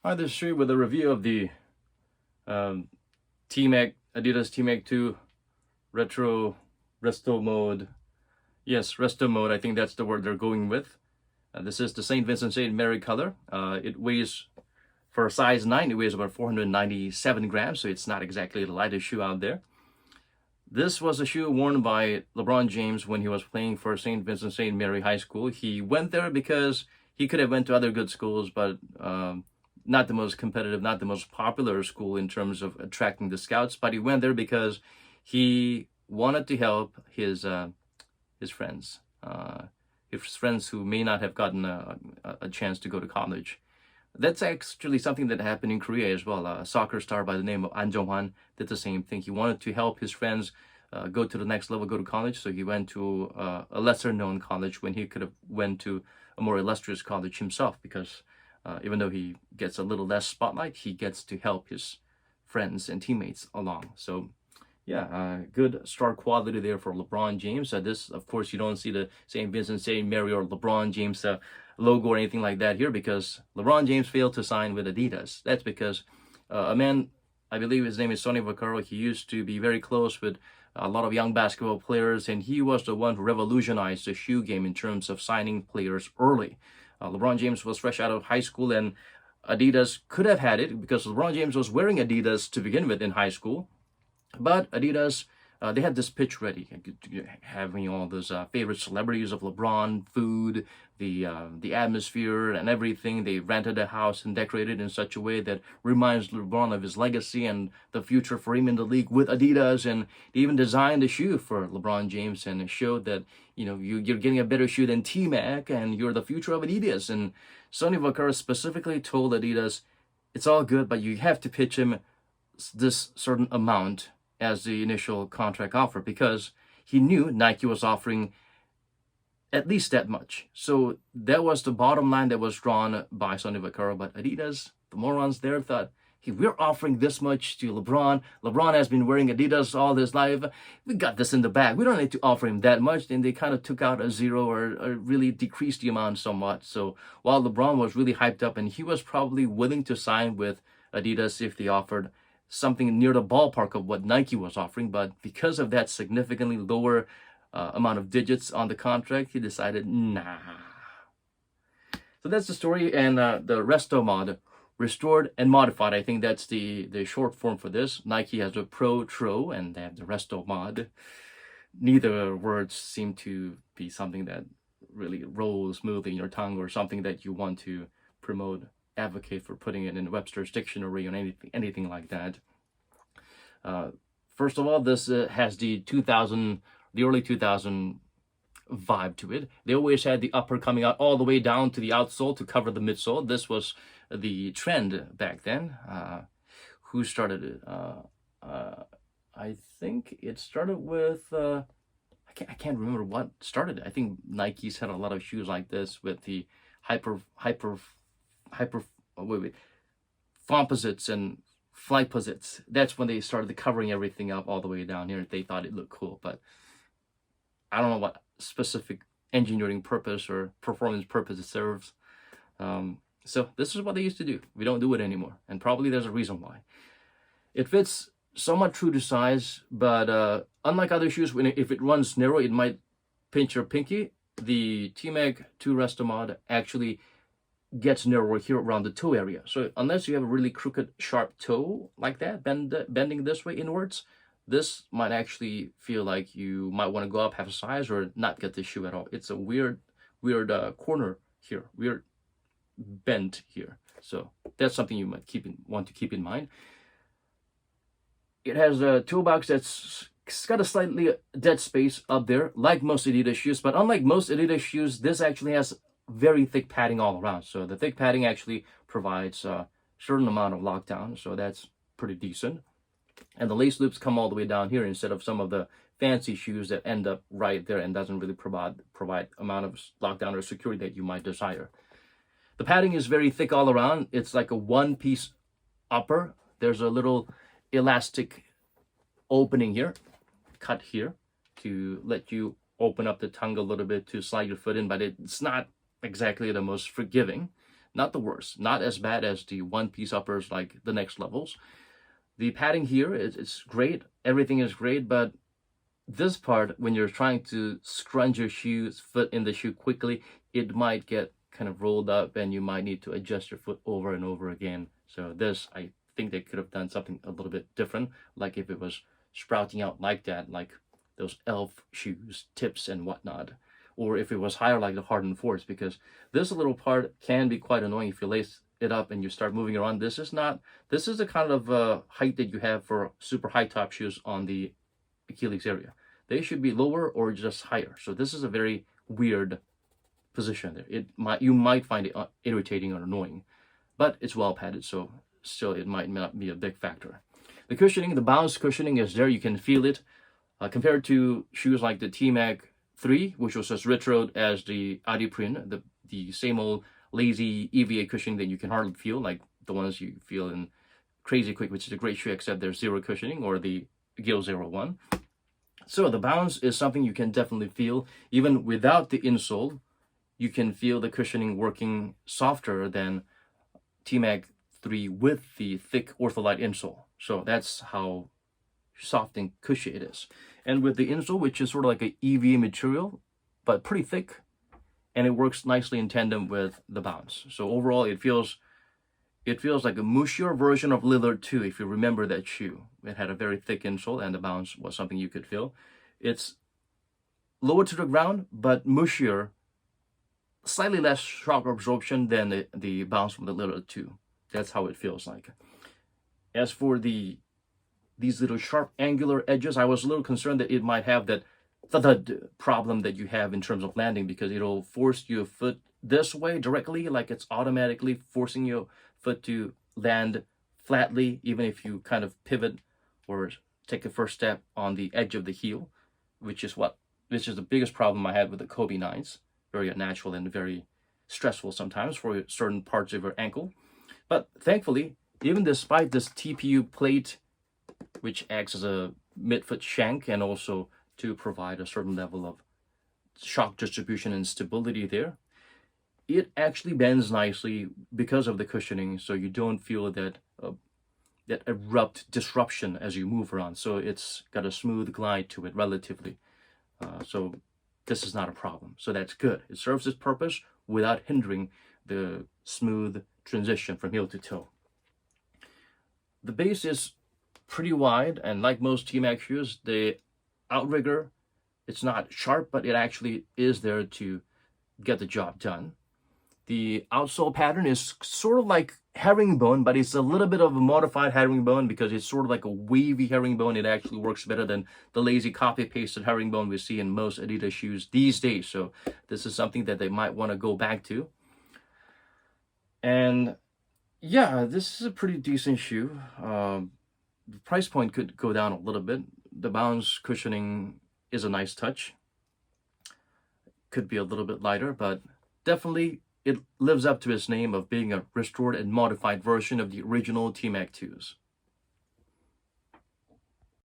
Hi, this is Sri with a review of the T-Mac Adidas T-Mac 2 Retro Resto Mode. Yes, Resto Mode, I think that's the word they're going with. This is the St. Vincent St. Mary color. It weighs, for a size 9, it weighs about 497 grams, so it's not exactly the lightest shoe out there. This was a shoe worn by LeBron James when he was playing for St. Vincent St. Mary High School. He went there because he could have went to other good schools, but not the most competitive, not the most popular school in terms of attracting the scouts. But he went there because he wanted to help his friends, his friends who may not have gotten a chance to go to college. That's actually something that happened in Korea as well. A soccer star by the name of An Jong-hwan did the same thing. He wanted to help his friends go to the next level, go to college. So he went to a lesser-known college when he could have went to a more illustrious college himself. Because even though he gets a little less spotlight, he gets to help his friends and teammates along. So yeah, good star quality there for LeBron James. This, of course, you don't see the St. Vincent St. Mary or LeBron James logo or anything like that here because LeBron James failed to sign with Adidas. That's because a man, I believe his name is Sonny Vaccaro, he used to be very close with a lot of young basketball players, and he was the one who revolutionized the shoe game in terms of signing players early. LeBron James was fresh out of high school, and Adidas could have had it because LeBron James was wearing Adidas to begin with in high school. But Adidas, they had this pitch ready, having all those favorite celebrities of LeBron, food, the atmosphere, and everything. They rented a house and decorated in such a way that reminds LeBron of his legacy and the future for him in the league with Adidas. And they even designed a shoe for LeBron James and showed that you're getting a better shoe than T-Mac, and you're the future of Adidas. And Sonny Vaccaro specifically told Adidas, it's all good, but you have to pitch him this certain amount as the initial contract offer because he knew Nike was offering at least that much. So that was the bottom line that was drawn by Sonny Vaccaro. But Adidas, the morons there, thought, hey, we're offering this much to LeBron. LeBron has been wearing Adidas all his life. We got this in the bag. We don't need to offer him that much. And they kind of took out a zero or really decreased the amount somewhat. So while LeBron was really hyped up and he was probably willing to sign with Adidas if they offered something near the ballpark of what Nike was offering, but because of that significantly lower amount of digits on the contract, he decided, nah. So that's the story, and the Resto Mod, restored and modified. I think that's the short form for this. Nike has a Pro Tro, and they have the Resto Mod. Neither words seem to be something that really rolls smoothly in your tongue or something that you want to promote, advocate for putting it in Webster's dictionary or anything like that. First of all, this has the early 2000 vibe to it. They always had the upper coming out all the way down to the outsole to cover the midsole. This was the trend back then. Who started it? I think it started with I can't remember what started it. I think Nike's had a lot of shoes like this with the composites and flight posits. That's when they started covering everything up all the way down here. They thought it looked cool, but I don't know what specific engineering purpose or performance purpose it serves. So this is what they used to do. We don't do it anymore, and probably there's a reason why. It fits somewhat true to size, but unlike other shoes, if it runs narrow, it might pinch your pinky. The T-Mac 2 Resto Mod actually gets narrower here around the toe area. So unless you have a really crooked, sharp toe like that, bending this way inwards, this might actually feel like you might want to go up half a size or not get this shoe at all. It's a weird corner here, weird bend here. So that's something you might want to keep in mind. It has a toe box that's got a slightly dead space up there, like most Adidas shoes. But unlike most Adidas shoes, this actually has very thick padding all around. So the thick padding actually provides a certain amount of lockdown. So that's pretty decent. And the lace loops come all the way down here instead of some of the fancy shoes that end up right there and doesn't really provide amount of lockdown or security that you might desire. The padding is very thick all around. It's like a one-piece upper. There's a little elastic opening here, cut here, to let you open up the tongue a little bit to slide your foot in, but it's not exactly the most forgiving. not the worst, not as bad as the one-piece uppers like the next levels. The padding here is great, everything is great, but this part, when you're trying to scrunch your foot in the shoe quickly, it might get kind of rolled up and you might need to adjust your foot over and over again. So this, I think they could have done something a little bit different, like if it was sprouting out like that, like those elf shoes, tips and whatnot, or if it was higher like the hardened force, because this little part can be quite annoying if you lace it up and you start moving around. This is the kind of height that you have for super high top shoes on the Achilles area. They should be lower or just higher. So this is a very weird position there. You might find it irritating or annoying, but it's well padded, so still it might not be a big factor. The cushioning, the bounce cushioning is there. You can feel it. Compared to shoes like the T-Mac 3, which was as retro as the Adiprene, the same old lazy EVA cushioning that you can hardly feel, like the ones you feel in Crazy Quick, which is a great shoe except there's zero cushioning, or the Gil 01. So the bounce is something you can definitely feel. Even without the insole, you can feel the cushioning working softer than T-Mac 3 with the thick Ortholite insole. So that's how soft and cushy it is. And with the insole, which is sort of like an EVA material, but pretty thick, and it works nicely in tandem with the bounce. So overall, it feels like a mushier version of Lillard 2, if you remember that shoe. It had a very thick insole, and the bounce was something you could feel. It's lower to the ground, but mushier, slightly less shock absorption than the bounce from the Lillard 2. That's how it feels like. As for these little sharp angular edges, I was a little concerned that it might have that thud problem that you have in terms of landing, because it'll force your foot this way directly, like it's automatically forcing your foot to land flatly, even if you kind of pivot or take a first step on the edge of the heel, which is the biggest problem I had with the Kobe 9s. Very unnatural and very stressful sometimes for certain parts of your ankle. But thankfully, even despite this TPU plate, which acts as a midfoot shank and also to provide a certain level of shock distribution and stability there, it actually bends nicely because of the cushioning, so you don't feel that abrupt disruption as you move around. So it's got a smooth glide to it relatively. So this is not a problem. So that's good. It serves its purpose without hindering the smooth transition from heel to toe. The base is pretty wide, and like most T-Mac shoes, the outrigger, it's not sharp, but it actually is there to get the job done. The outsole pattern is sort of like herringbone, but it's a little bit of a modified herringbone because it's sort of like a wavy herringbone. It actually works better than the lazy copy-pasted herringbone we see in most Adidas shoes these days. So this is something that they might want to go back to. And yeah, this is a pretty decent shoe. The price point could go down a little bit. The bounce cushioning is a nice touch. Could be a little bit lighter, but definitely it lives up to its name of being a restored and modified version of the original T-Mac 2s.